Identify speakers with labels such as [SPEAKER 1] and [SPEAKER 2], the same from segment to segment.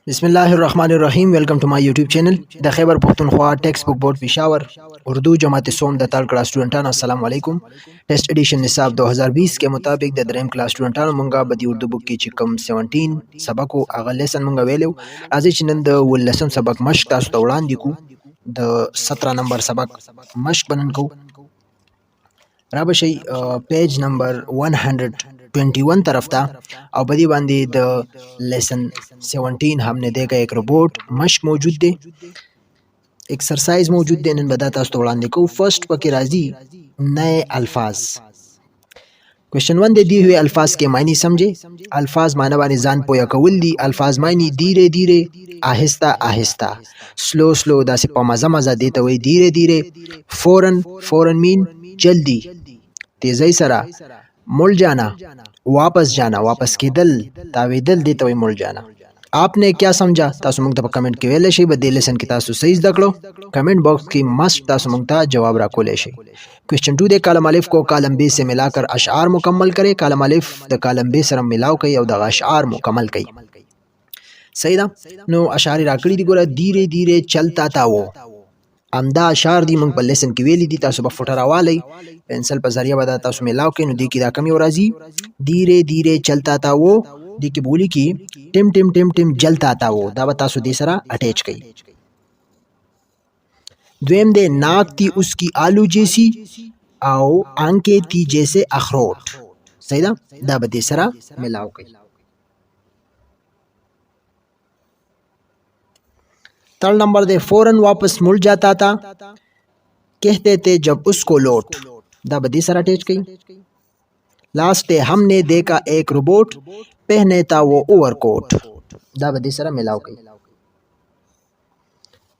[SPEAKER 1] बिस्मिल्लाहिर्रहमानिर्रहीम। Welcome to my YouTube channel द Khyber Pakhtunkhwa textbook board Peshawar Urdu जमात सोम द ताल क्लास स्टूडेंटान अस्सलाम वालेकुम। टेस्ट एडिशन निसाब 2020 के मुताबिक द ड्रीम क्लास स्टूडेंटान मुंगा बदी उर्दू बुक की चिकम 17 सबक को अगल लेसन मुंगा वेलो आज चिनन द वल लेसन सबक मश्क तासु तौड़ान दिकू द 17 नंबर सबक मश्क बनन को राबशई पेज नंबर 121 तरफ था और बदी बांदी द लेसन 17 हमने देखा एक रोबोट मश्क मौजूद दे एक्सरसाइज मौजूद दे नन बताता तोड़ान देखो। फर्स्ट पके राजी नए अल्फाज। क्वेश्चन 1 दे दिए हुए अल्फाज के मायने समझे। अल्फाज माना बानी जान पोया कवल दी। अल्फाज मायने धीरे धीरे, आहिस्ता आहिस्ता, स्लो स्लो, दा से मजा मजा देता हुए धीरे धीरे, फौरन फौरन मीन जल्दी, तेजी सरा, मुड़ जाना, वापस जाना, वापस के दल तावेदल देता हुए मुड़ जाना। आपने क्या समझा तासु मुंगता कमेंट के वेले शे बदे लेसन की तासु सही दकड़ो कमेंट बॉक्स की मस्ट तासु मुंगता जवाब रखो ले शे। क्वेश्चन 2 दे कालम अलिफ को कालम बे से मिलाकर अशआर मुकम्मल करे। कालम अलिफ द कालम बे सर मिलाओ कई और द अशआर मुकम्मल कई। सही दा नो अशारी राकड़ी दी गोरा धीरे धीरे चलता था वो आमदा अशार दी मुंग पर लेसन की वेली दी तासु बफुटरा वाले पेंसिल पर जरिया बता तासु मिलाओ के नु दी की दा कमी और राजी धीरे धीरे चलता था वो दी की बोली की टिम टिम टिम टिम जलता था वो दा बता सु देसरा अटैच कई। द्वेम दे नाक थी उसकी आलू जैसी आओ आंके थी जैसे अखरोट। सही दा बदेसरा मिलाओ कई। थर्ड नंबर दे फौरन वापस मुड़ जाता था कहते थे जब उसको लौट दा बदी सर अटैच कई। लास्ट है हमने देखा एक रोबोट पहने था वो ओवरकोट दा बदी सर मिलाओ कई।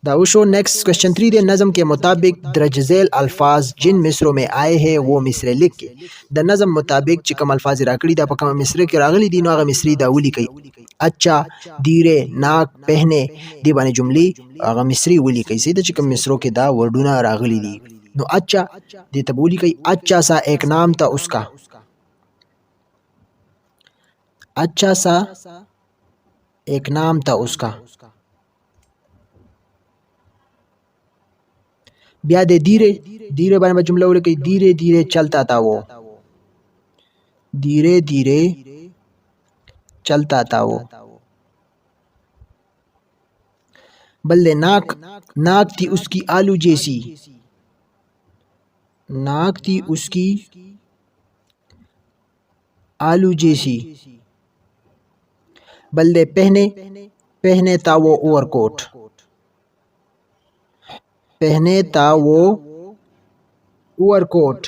[SPEAKER 1] दाउशो नेक्स्ट क्वेश्चन 3 दे नज़म के मुताबिक दरजज़ेल अल्फाज जिन मिसरों में आए हैं वो मिसरे लिख के द नज़म मुताबिक चिकम अल्फाज राकड़ी दा पकम मिसरे के रागली दी आगा मिसरी दा उली कई। अच्छा धीरे नाक पहने दी बाने जुमली आगा मिसरी उली कई। सही चिकम मिसरों के दा वर्डुना रागली दी नो अच्छा दे तबूली कई। अच्छा सा एक नाम था उसका, अच्छा सा एक नाम था उसका। ब्या दे धीरे धीरे बारे में जुमला उले कई धीरे धीरे चलता था वो, धीरे धीरे चलता था वो। बल्ले नाक नाक थी उसकी आलू जैसी, नाक थी उसकी आलू जैसी। बल्ले पहने पहने था वो ओवरकोट, पहने था वो ओवरकोट।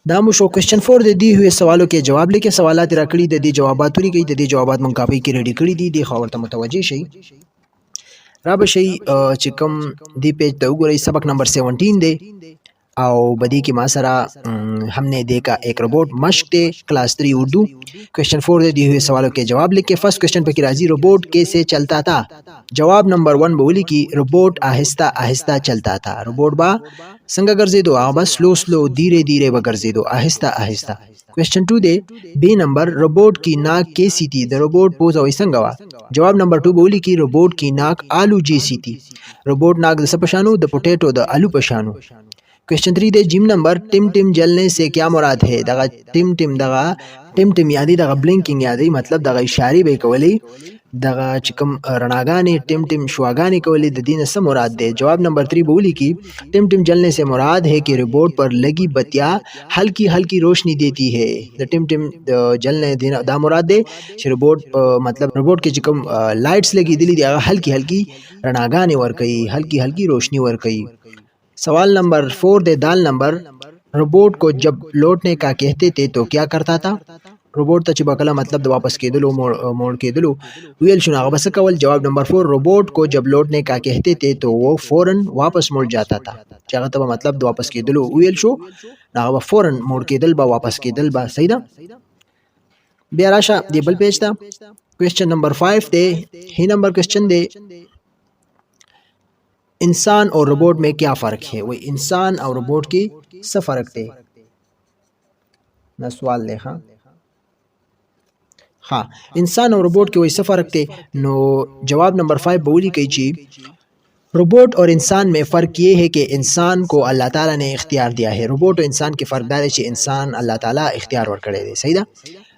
[SPEAKER 1] दामुशो क्वेश्चन 4 दे दी हुए सवालों के जवाब लेके सवालात रखड़ी दे दी जवाबात पूरी कई दे दी जवाबात मन कापी की रेडी कड़ी दी खावर मुतवज्जे शई राब शई चिकम दी पेज तो गुरई सबक नंबर 17 दे आओ बदी की मासरा हमने देखा एक रोबोट मश्क दे क्लास 3 उर्दू। क्वेश्चन 4 दे दिए हुए सवालों के जवाब लिख के फर्स्ट क्वेश्चन पे की राजी रोबोट कैसे चलता था। जवाब नंबर 1 बोली की रोबोट आहिस्ता आहिस्ता चलता था। रोबोट बा संगा गर्जे दो आबा स्लो स्लो धीरे धीरे बगर्जे दो आहिस्ता आहिस्ता। क्वेश्चन 2 दे बी नंबर रोबोट की नाक कैसी थी द रोबोट पोजा संगवा। जवाब नंबर 2 बोली की रोबोट की नाक आलू जैसी थी। रोबोट नाक द पशानु द पोटैटो द आलू पशानु। क्वेश्चन 3 दे जिम नंबर टिम टिम जलने से क्या मुराद है दगा टिम टिम यादी दगा ब्लिंकिंग यादी मतलब दगा इशारे बे कवली दगा चिकम रणागाने टिम टिम शुआगाने कवली द दीन से मुराद दे। जवाब नंबर 3 बोली की टिम टिम जलने से मुराद है कि रोबोट पर लगी बत्तियां हल्की हल्की रोशनी देती है। द टिम टिम जलने दा मुराद दे रोबोट मतलब रोबोट के चिकम लाइट्स लगी दिली दगा हल्की हल्की रणागाने वर कई हल्की हल्की रोशनी वर कई। सवाल नंबर 4 दे दाल नंबर रोबोट को जब लौटने का कहते थे तो क्या करता था। रोबोट तच बकला मतलब वापस के दिलो मोड़ के दिलो वील शुना बस कवल। जवाब नंबर 4 रोबोट को जब लौटने का कहते थे तो वो फौरन वापस मुड़ जाता था। चाहता तब मतलब वापस के दिलो वील शो ना फौरन मोड़ के दिल बा वापस के दिल बा। सही दा बेराशा दे बल पेज था। क्वेश्चन नंबर 5 दे ही नंबर क्वेश्चन दे इंसान और रोबोट में क्या फ़र्क है। वो इंसान और रोबोट की सब फ़र्क थे ना सवाल देखा हाँ, इंसान और रोबोट के वही څه فرق دی؟ نو जवाब नंबर 5 به ولیکئ چې रोबोट और इंसान में फ़र्क ये है कि इंसान को अल्लाह ताला ने इख्तियार दिया है। रोबोट और इंसान के फ़र्क दार है कि इंसान अल्लाह ताला इख्तियार वर्कड़े दे, सही दा?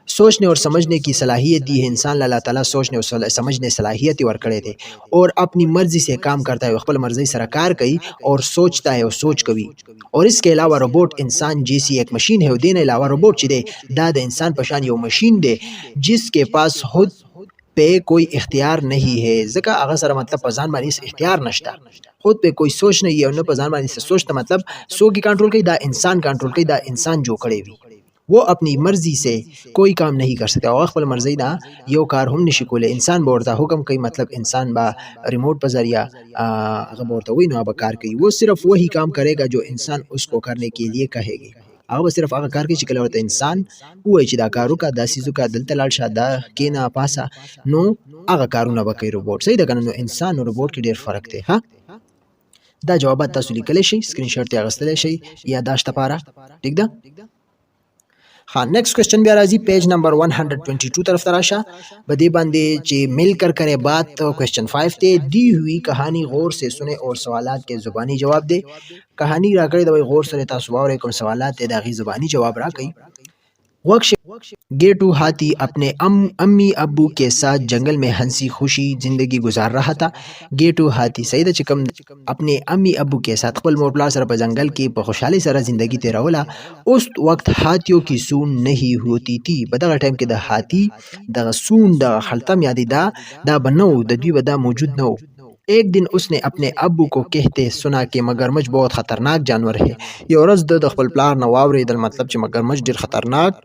[SPEAKER 1] सोचने और समझने की सलाहियत दी है इंसान अल्लाह ताला, सोचने और समझने सलाहियत वर्कड़े दे और अपनी मर्ज़ी से काम करता है, खपल मर्ज़ी सरा कार कई और सोचता है और सोच कभी। और इसके अलावा रोबोट इंसान जैसी एक मशीन है, दिन अलावा रोबोट चिदे दाद इंसान पशान यो मशीन दे जिसके पास खुद पे कोई इख्तियार नहीं है। ज़का अगर सर मतलब पजान मानी से इख्तियार नश्ता, खुद पे कोई सोच नहीं है और न पजान मानी से सोचता मतलब सो की कंट्रोल कई दा इंसान कंट्रोल कई दा इंसान जो करे भी वो अपनी मर्जी से कोई काम नहीं कर सकता और खपल मर्जी दा यो कार हम निशिकोले इंसान बोरता हुक्म कई मतलब इंसान बा रिमोट पर जरिया अगर बोरता वही ना कार कई वो सिर्फ वही काम करेगा जो इंसान उसको करने के लिए कहेगी। अब सिर्फ अगर कार की शिकल होता इंसान वो चिदा कारू का दासीजु का दल तलाल शादा के ना पासा नो अगर कारू ना बकई रोबोट सही दा नो इंसान और रोबोट की ढेर फर्क थे। हाँ दा जवाबात तاسو لیکلی شئ स्क्रीनशॉट ته اغستلی شئ یا داشت لپاره ٹھیک ده। हाँ नेक्स्ट क्वेश्चन भी राजी पेज नंबर 122 तरफ तराशा बदे बंदे जे मिलकर करे बात तो क्वेश्चन 5 थे दी हुई कहानी गौर से सुने और सवालात के ज़ुबानी जवाब दे। कहानी राकड़ी दवाई गौर से तासु और एक सवालात दागी ज़ुबानी जवाब राकई। वक्श गेटू हाथी अपने अम्मी अब्बू के साथ जंगल में हंसी खुशी जिंदगी गुजार रहा था। गेटू हाथी सईद चिकम अपने अम्मी अब्बू के साथ खपल मोरपला सर पर जंगल की खुशहाली सर जिंदगी तेरावला। उस वक्त हाथियों की सून नहीं होती थी। बदा टाइम के द हाथी द सून द खलतम यादी दा बनो दद्वी बदा मौजूद न हो। एक दिन उसने अपने अब्बू को कहते सुना कि मगरमच्छ बहुत खतरनाक जानवर है। ये औरज द खपल प्लार नवावरे दल मतलब कि मगरमच्छ ढेर खतरनाक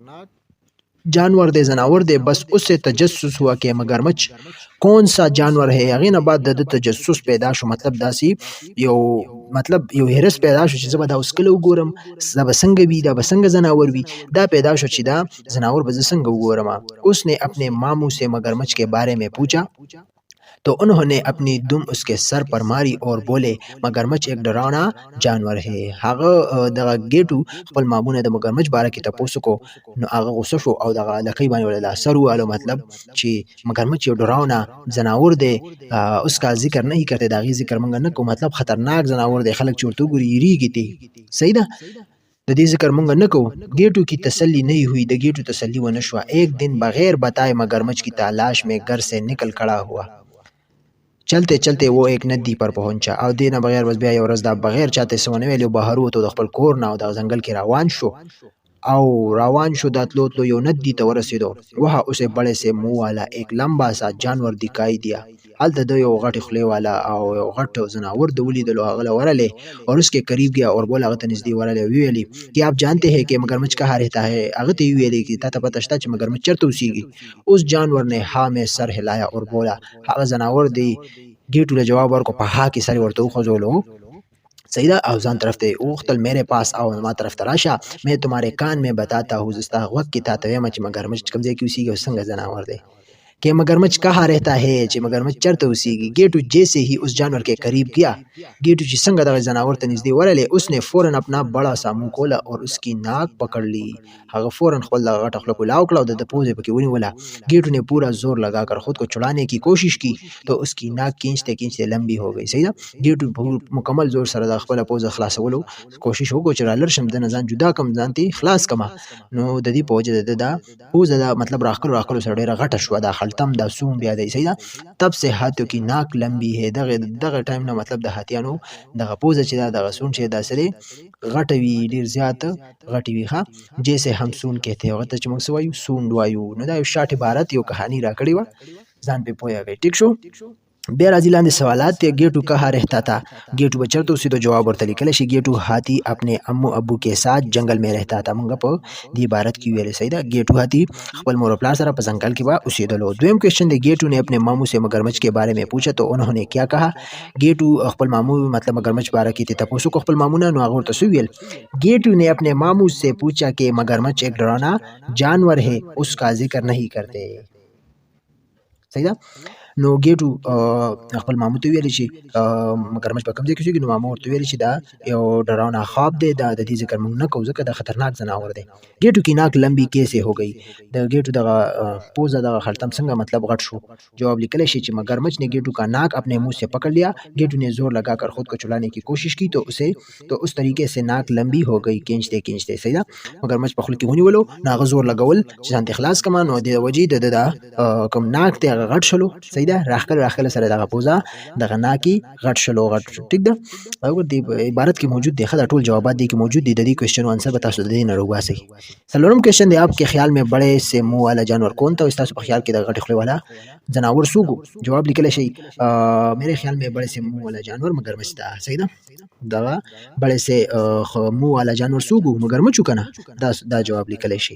[SPEAKER 1] जानवर दे जनावर दे। बस उससे तजस्सुस हुआ कि मगरमच्छ कौन सा जानवर है। अगेन बाद द तजस्सुस पैदा शो मतलब दासी यो मतलब यो हेरस पैदा शो چې زبدا उसकल وګورم دا بسنګ وی دا بسنګ जनावर वि دا पैदा शो چې دا जनावर बज संग وګورم। उसने अपने मामू से मगरमच्छ के बारे में पूछा तो उन्होंने अपनी दुम उसके सर पर मारी और बोले मगरमच्छ एक डरावना जानवर है। हागा दगा गेटू खपल मामूने द मगरमच्छ बारे की तपोसु को आगा गुस्सा शो और दगा लकई बाने वाला सर वालो मतलब कि मगरमच्छ यो डरावना जनावर दे उसका जिक्र नहीं करते दागी जिक्र मंगन को मतलब खतरनाक जनावर दे खलक चोरतू गुरी री गिती सही दा द दे जिक्र मंगन न को। गेटू की तसल्ली नहीं हुई, द गेटू तसल्ली व नशवा। एक दिन बगैर बताए मगरमच्छ की तलाश में घर से निकल खड़ा हुआ। चलते चलते वो एक नदी पर पहुंचा और देना बगैर बस ब्याह और रजदा बगैर चाहते सोने वाले बाहर हो तो खपल कोर ना हो जंगल के रावान शो दातलो तो यो नदी तो रसीदो। वहाँ उसे बड़े से मुंह वाला एक लंबा सा जानवर दिखाई दिया। अलत दो यो गट खले वाला और गट जनावर दौली दलो अगला वरले और उसके करीब गया और बोला गत नजदी वरले वीली कि आप जानते हैं कि मगरमच्छ कहाँ रहता है। अगत वीली की ता पता चला कि मगरमच्छ चरतो उसीगी। उस जानवर ने हाँ में सर हिलाया और बोला हाँ जनावर दी गेटू जवाब और को पहा की सर वर्तो खजोलो सईदा अवजान तरफ थे उख्तल मेरे पास आओ मा तरफ तराशा मैं तुम्हारे कान में बताता हूँ जिस्ता वक्त की था तवे मच मगरमच्छ कमजे की उसी के संग जनावर दे कि मगरमच्छ कहाँ रहता है। चे मगरमच्छ चरते उसी की। गेटू जैसे ही उस जानवर के करीब गया गेटू ची संग दगा जनावर तनिजदी वरले उसने फौरन अपना बड़ा सा मुंह खोला और उसकी नाक पकड़ ली। हगा फौरन खोल दगा टखलो को लाओ क्लाउ द पोजे पकी उनी वाला। गेटू ने पूरा जोर लगाकर खुद को छुड़ाने की कोशिश की तो उसकी नाक खींचते खींचते लंबी हो गई। सही ना गेटू मुकम्मल जोर सर दा खपल पोज खलास वलो कोशिश हो को चरालर शम द नजान जुदा कम जानती खलास कमा नो ददी पोजे दा पोज दा मतलब राखल सड़े रगट शवा दा तम दा सूम बिया दे। सही तब से हाथियों की नाक लंबी है। दगे टाइम ना मतलब द हाथियानो दगा पोज چې दगा सून چې دا सरे غټوي ډیر زیات غټوي ها जैसे हम सून कहते हैं غټ چې موږ سوایو सून وایو نو دا یو شاټ عبارت یو کہانی راکړی و ځان په پویا گئی ٹھیک شو। بے راضی لاندې سوالات ته गेटू कहाँ रहता था। गेटू बचर तो उसी तो जवाब ورته لیکل شي गेटू हाथी अपने अम्मू अब्बू के साथ जंगल में रहता था। मंगा په دې عبارت کې ویل सही دا गेटू हाथी خپل مور پلار سره په ځنګل کې با اوسېدلو। دویم क्वेश्चन دی गेटू ने अपने मामू से मगरमच्छ के बारे में पूछा तो उन्होंने क्या कहा। गेटू خپل मामू मतलब मगरमच्छ बारे کې تاسو को خپل मामू نه هغه ورته ویل। गेटू ने अपने मामू से पूछा कि मगरमच्छ एक डरावना जानवर है उसका जिक्र नहीं करते। सही था। نو ګیټو خپل مامو ته ویل چې مگرمچ په کوم ځای کې اوسېږي، نو مامو ورته ویل چې دا یو ډراونا خواب دی، دا د دې ذکر موږ نه کوو ځکه دا خطرناک ځناور دی. ګیټو کی ناک لمبی کیسے ہو گئی، د ګیټو دغه پوزه دغه خړتم څنګه مطلب غټ شو. جواب لیکلی شي چې मगरमच्छ ने गेटू का नाक अपने मुंह से पकड़ लिया, गेटू ने जोर लगाकर खुद को छुड़ाने की कोशिश की तो उस तरीके से नाक लंबी हो गई खींचते खींचते. सही ده मगरमच्छ په خپل کې ونیولو نو هغه زور لګول چې ځان ته خلاص کما، نو د وجې د کوم ناک ته هغه غټ شلو. صحیح ده راخکل سره دغه پوزه دغه ناکي غټ شلو غټ. ٹھیک ده او د عبارت کې موجود دی، خدای ټول جوابات دي کې موجود دي، د دې کوېسچن آنسر به تاسو د دې نه روباسئ. څلورم کوېسچن دی، آپ के ख्याल में बड़े से मुंह वाला जानवर कौन था؟ تاسو په خیال کې د غټ خولې والا جناور سوګو. جواب لیکلی شي میرے خیال में बड़े से मुंह वाला जानवर मगरमच्छ था. صحیح ده دغه بڑے سے मुंह वाला जानवर سوګو मगरमच्छ کنه، دا جواب لیکلی شي.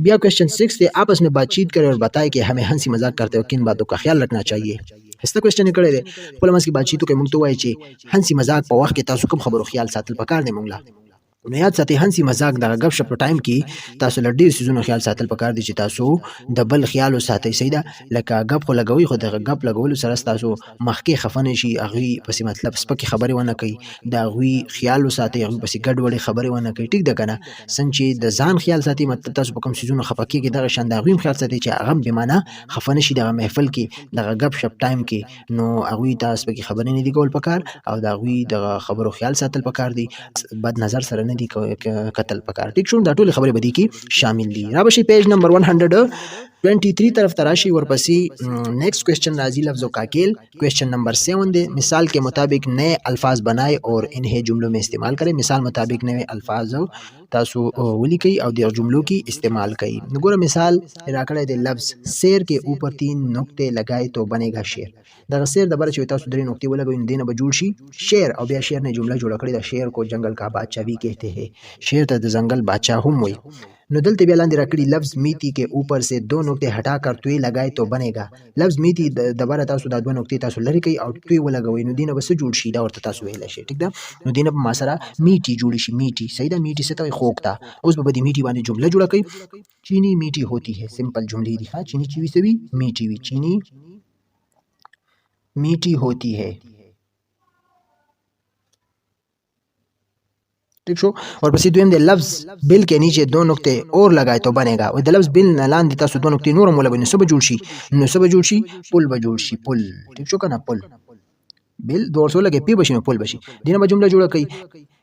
[SPEAKER 1] بیا کوېسچن 6 دی، आपस में बातचीत करें और बताएं कि हमें हंसी मजाक करते हुए किन बातों का ख्याल रखना चाहिए. هسته کوېسچن یې کړی دی، خپل منځ کې باتچیت وکړئ، موږ ته ووایي چې هنسي مزاق په وخت کې تاسو کوم خبرو خیال ساتل پکار دی موږ له. نو یاد ساتئ هنسي مزاق دغه ګپ شپ په ټایم کې تاسو له ډېر څیزونو خیال ساتل پکار دي چې تاسو د بل خیال وساتئ. صحیح ده لکه ګپ خو لګوئ، خو دغه ګپ لګولو سره ستاسو مخکې خفه نه شي، هغوی پسې مطلب سپکې خبرې ونه کوي، د هغوی خیال وساتئ، هغوی پسې ګډوډې خبرې ونه کوي. ټیک ده که نه، څنګه چې د ځان خیال ساتئ مطلب تاسو په کوم څیزونو خفه کېږئ دغه شان د هغوی هم خیال ساتئ چې هغه هم بېمعنه خفه نه شي دغه محفل کې دغه ګپ شپ ټایم کې. نو هغوی ته سپکې خبرې نه دي کول پکار او د هغوی دغه خبرو خیال ساتل پکار دي، بد نظر سره نه دي قتل پکار. ٹھیک شو، دا ټول خبرې بدی کې شامل دي. را بشي پیج نمبر 123 طرف تراشی ورپسې نیکسٹ کوېسچن راځي لفظوں کا کھیل. کوېسچن نمبر 7 دی، مثال के मुताबिक नए अल्फाज बनाए और इन्हें जुमलों में इस्तेमाल करें. مثال مطابق नए अल्फाज تاسو ولیکئ او د جملوں کی استعمال کئ. ګوره مثال راکړی دی، لفظ شیر के ऊपर 3 نقطے लगाए तो बनेगा शेर. دغه شیر د بره چې تاسو 3 نقطې ولګوئ نو دینه به جوړ شي شیر، او بیا شیر نه جمله جوړه کړې ده، شیر کو جنگل کا بادشاہ بھی کہتے ہیں، شیر ته د ځنګل بادشاہ هم وایي. نو دلته بیا لاندې راکړي لفظ میتی के ऊपर से 2 نقطے हटा कर توی लगाए तो बनेगा. لفظ میتی د بره تاسو دا 2 نقطې تاسو لرې کړئ او توی ولګوئ نو دینه به څه جوړ شي، دا ورته تاسو ویلی شئ. ټیک ده نو دینه په ما سره میټي جوړی شي، میټي. صحیح ده میټي څه ته وایي؟ خوږ ته. اوس به دې میټي باندې جمله جوړه کړئ. چینی میټي ہوتی ہے، سمپل جملې دي ښه، چینی چې وي څه وي؟ میټي وي، چینی میٹھی ہوتی ہے. ٹھیک شو. اور پسې دویم دی، لفظ بل کې نیچے 2 نقطے اور لگائے تو بनेगा. او د لفظ بل نه لاندې تاسو 2 نقطې نور هم ولګوئ نو څه به جوړ شي؟ نو څه به جوړ شي؟ پل به جوړ شي، پل. ٹھیک شو که نه؟ پل بل 200 لګې پی بشي نو پل بشي. دینه به جمله جوړه کړئ،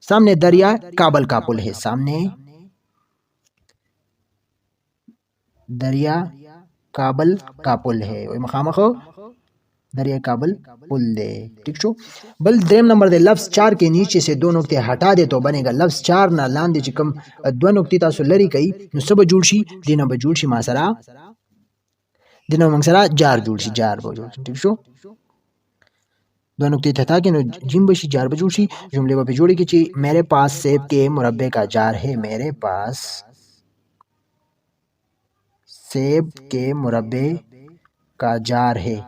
[SPEAKER 1] سامنے دریا کابل کا پل ہے، سامنے دریا کابل کا پل ہے، وای مخامخ دریا کابل پل دے. ٹھیک شو. بل دریم نمبر دے، لفظ 4 کے نیچے سے 2 نقطے ہٹا دے تو بنے گا. لفظ 4 نه لاندې چې کوم 2 نقطې تاسو لري کوي نو څه به جوړ شي؟ دینه به جوړ شي ما سره، دینه موږ سره جار جوړ شي، جار به جوړ شي. ٹھیک شو. 2 نقطې ہٹا کے نو جیم بشي، جار به جوړ شي. جملې به جوړې کې چې میرے پاس سیب کے مربے کا جار ہے، میرے پاس سیب کے مربے کا جار ہے.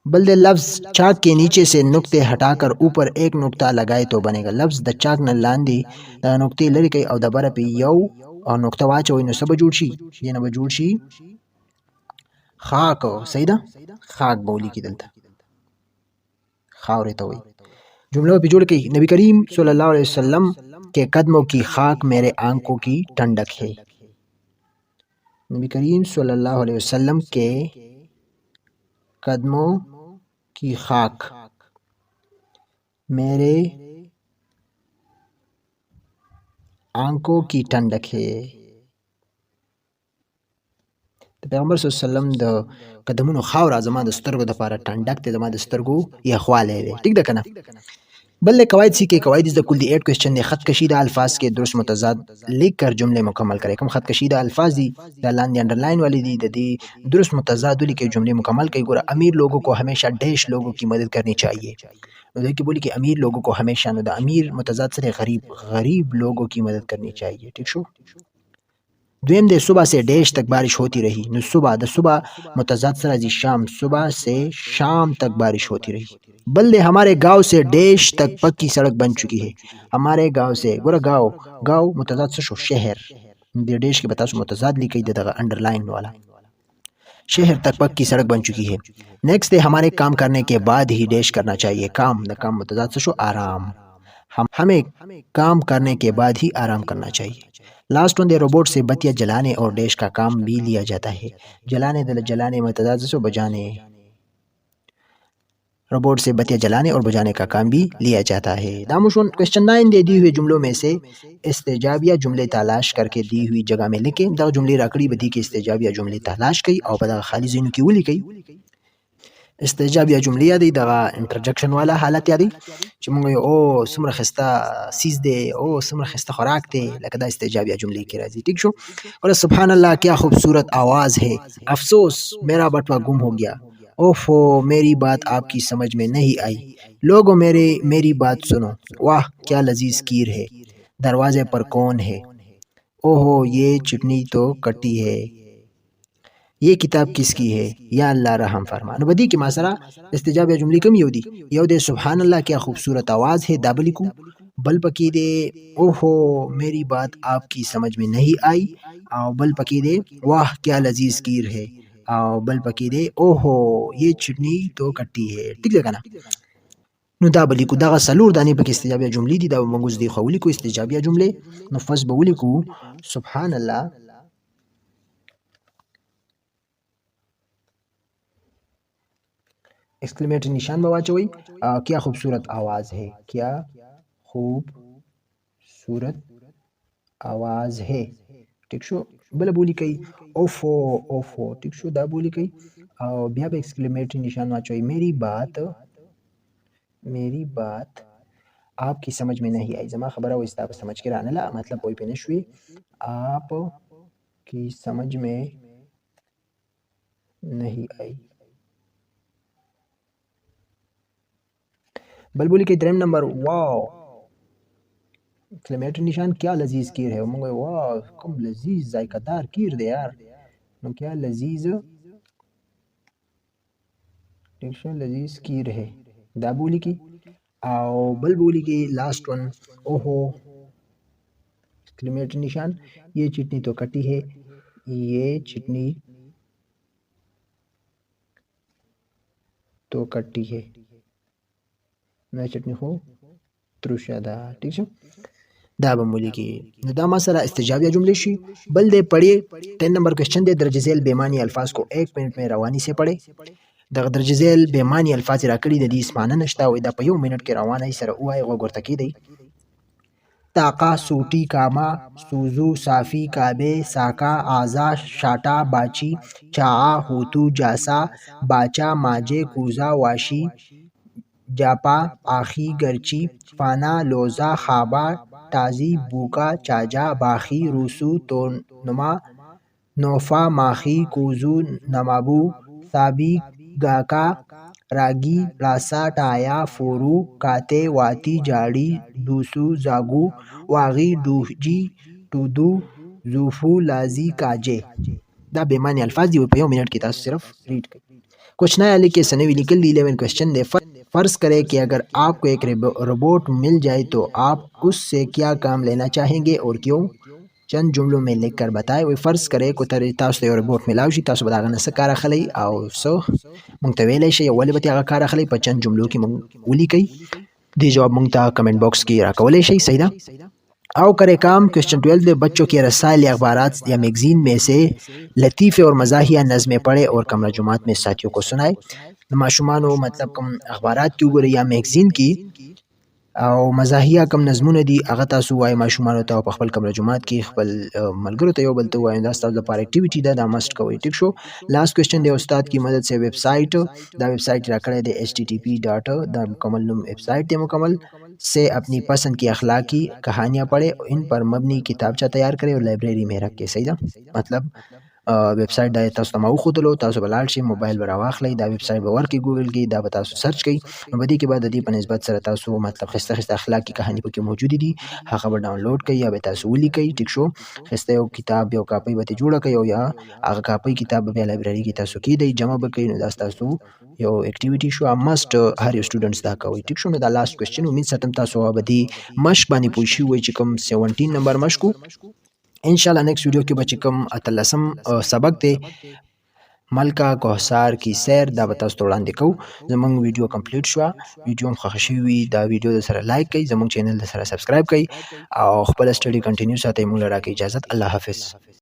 [SPEAKER 1] بل دے، لفظ چاک کے نیچے سے نقطے ہٹا کر اوپر 1 نقطہ لگائے تو بنے گا. لفظ د چاک نه لاندې د نقطې لري کوي او د بره پې یو او نقطه واچوئ نو څه به جوړ شي؟ دینه به جوړ شي خاک. صحیح ده خاک به ولیکي دلته، خاورې ته وایي. جمله به جوړ کړئ، نبی کریم صلی الله علیه وسلم کے قدموں کی خاک میرے آنکھوں کی ٹھنڈک ہے. نبی کریم صلی اللہ علیہ وسلم کے قدموں کی خاک میرے آنکھوں کی ٹھنڈک ہے. د پیغمبر صلی الله علیه وسلم د قدمونو خاوره زما د سترګو د لپاره ټنډک دی، زما د سترګو یخوالی دی. ٹھیک ده که نه؟ بل قواعد سیکھے، قواعد از د کل دی 8 کوېسچن دی. خط کشیدہ الفاظ کے درست متضاد لکھ کر جملے مکمل کرے. کوم خط کشیدہ الفاظ دی دا لاندې انڈرلائن والی دی، د دې درست متضاد ولیکئ، جملے مکمل کړئ. ګوره امیر لوگوں کو ہمیشہ ڈیش لوگوں کی مدد کرنی چاہیے. نو دې کې بولی کہ امیر لوگوں کو ہمیشہ، نو د امیر متضاد سره غریب، غریب لوگوں کی مدد کرنی چاہیے. ٹھیک شو. دویم دے، صبح سے ڈیش تک بارش ہوتی رہی. نو صبح د صبح متضاد سره راځي شام، صبح سے شام تک بارش ہوتی رہی. بل دے، ہمارے گاؤں سے ڈیش تک پکی سڑک بن چکی ہے. ہمارے گاؤں سے، ګوره گاؤں، گاؤں متضاد څه شو؟ شہر. د ډیش کې به تاسو متضاد لیکئ د دغه انډرلاین والا. शहर तक पक्की सड़क बन चुकी है। नेक्स्ट है हमारे काम करने के बाद ही डैश करना चाहिए। काम द काम मुतजाद से शो आराम। हमें काम करने के बाद ही आराम करना चाहिए। लास्ट वन दे रोबोट से बत्तियां जलाने और डैश का काम भी लिया जाता है। जलाने दल जलाने मुतजाद से बजाने। रोबोट से बत्तियां जलाने और बुझाने का काम भी लिया जाता है। दामुशन क्वेश्चन 9 दे दी हुए जुमलों में से इस्तेजाबिया जुमले तलाश करके दी हुई जगह में लिखें। दा जुमले राकड़ी बदी के इस्तेजाबिया जुमले तलाश कई और बदा खाली ज़हन की उली कई। इस्तेजाबिया जुमले यादी दगा इंटरजेक्शन वाला हालत यादी چې مونږ او سمره خسته سیز دے او سمره خسته خوراک دے لکه دا استجابیہ جملے کی راضی ٹھیک شو. اور سبحان اللہ کیا خوبصورت آواز ہے. افسوس میرا بٹوا گم ہو گیا. اوفو میری بات آپ کی سمجھ میں نہیں آئی. لوگوں میری بات سنو. واہ کیا لذیذ کیر ہے. دروازے پر کون ہے. اوہو یہ چٹنی تو کٹی ہے. یہ کتاب کس کی ہے. یا اللہ رحم فرما. نو بدی کې ما سره استجابه جملې کوم یو دي. یو د سبحان الله کیا خوبصورت آواز ہے دا بلی کو. بل پکې دے اوہو میری بات آپ کی سمجھ میں نہیں آئی. او بل پکې دے واہ کیا لذیذ کیر ہے. او بل پکې دے اوہو یہ چٹنی تو کٹی ہے. ٹھیک ده کنه. نو دا بلی کو دغه سلور دانی پکې استجابه جملې دي. دا موږ دې خولی کو استجابه جملې. نو فس بولی کو سبحان الله एक्सक्लेमेटरी निशान में वाचोई. क्या खूबसूरत आवाज़ है. क्या खूबसूरत आवाज़ है. ठीक शो. बल बोली कई ओफो ओफो. ठीक शो दा बोली कई. बिया पे एक्सक्लेमेटरी निशान वाचोई. मेरी बात आपकी समझ में नहीं आई. जमा खबर हो इस्ता समझ के रहने ला मतलब कोई पे नशवी आप की समझ में नहीं आई. बलबुली के ड्रेम नंबर वाओ एक्सक्लेमेटरी निशान क्या लजीज कीर है. मंगो वाओ कम लजीज जायकादार कीर दे यार. नो क्या लजीज लजीज कीर है. दा बोली की आओ बलबुली की लास्ट वन ओहो एक्सक्लेमेटरी निशान ये चटनी तो कटी है. ये चटनी तो कटी है. मैं चटनी हो तरुशा दा. ठीक है دا بمولی کی. نو دا مسئلہ استجابیہ جملے شی. بل دے پڑھیے 10 نمبر کوشچن دے. درج ذیل بیمانی الفاظ کو 1 منٹ میں روانی سے پڑھے. دا درج ذیل بیمانی الفاظ راکړي د دې اسمانه نشتا او دا په 1 منٹ کې روانه سره وای او ورته کی دی. ताका सूटी कामा सूजू साफी काबे साका आजा शाटा बाची चाआ होतू जासा बाचा माजे कूजा वाशी जापा आखी गर्ची फाना लोजा खाबा ताजी बूका चाजा बाखी रूसू तो नमा नोफा माखी कूजू नमाबू साबी गाका रागी रासा टाया फोरू काते वाती जाड़ी दूसू जागू वागी डूजी टूदू जूफू लाजी काजे. دا बेमानी अल्फाज दी په 1 منٹ کې تاسو صرف रीड करें. कुछ नया लिखे सनेवी निकल ली. 11 क्वेश्चन दे. फर्ज करें कि अगर आपको एक रोबोट मिल जाए तो आप उससे क्या काम लेना चाहेंगे और क्यों. चंद जुमलों में लिखकर बताएं. वही फर्ज करें को तरी तासु यो रोबोट मिलाओ شي تاسو بداغه نه کار اخلي او سو مونږ ته ویلې شي ولې به هغه کار اخلي په چند جملو کې مونږ ولیکي. دی جواب مونږ ته کمنٹ باکس کې راکولې شي. صحیح ده. आओ करे काम. क्वेश्चन 12 में बच्चों के रसायल या अखबारात या मैगजीन में से लतीफ़े और मज़ाहिया नज़में पढ़े और कमरा जुमात में साथियों को सुनाए. माशुमानो मतलब कम अखबारात की उगरे या मैगजीन की او مزاحیه کم نظمونه دي هغه تاسو وای ماشومانو ته په خپل کمره جماعت کې خپل ملګرو ته یو بل ته وای. دا تاسو لپاره اکټیویټی ده. دا مست کوئ. ٹھیک شو. लास्ट क्वेश्चन दे استاد की मदद से वेबसाइट. دا वेबसाइट را کړی دی http ډاټ دا مکمل نوم वेबसाइट دی مکمل से अपनी पसंद की अखलाकी कहानियाँ पढ़े इन पर मबनी किताबचा तैयार करे और लाइब्रेरी में रख के. सही ده मतलब वेबसाइट دا تاسو ته مو خودلو تاسو بلال شي موبایل بر واخلې دا ویب سټ به ورکی ګوګل کې دا به تاسو سرچ کړئ. نو بدی کې بعد د دې په نسبت سره تاسو مطلب خسته اخلاقی کہانی پکې موجود دي هغه به ډاونلوډ کړئ یا به تاسو ولیکئ. ټیک شو. خسته یو کتاب یو کاپی به جوړه کړئ او یا هغه کاپی کتاب به لایبرری کې تاسو کې دی جمع وکړئ. نو دا تاسو یو اکټیویټی شو. مست هر یو سټوډنټس دا کوي. ټیک شو. نو دا لاست کوېسچن امید ساتم تاسو به دې مشق باندې پوه شئ چې کوم 17 نمبر مشق ان شاء الله نیکسٹ ویڈیو کې به چې کوم اتلسم سبق دی ملکه کوهسار کی سیر دا به تاسو ته وړاندې کوو. زمونږ ویډیو کمپلیټ شوه، ویډیو هم خوښه شوې وي دا ویډیو د سره لایک کړئ، زمونږ چینل د سره سبسکرایب کړئ او خپل سټډي کنټینیو ساتئ. موږ له راکړئ اجازت. الله حافظ.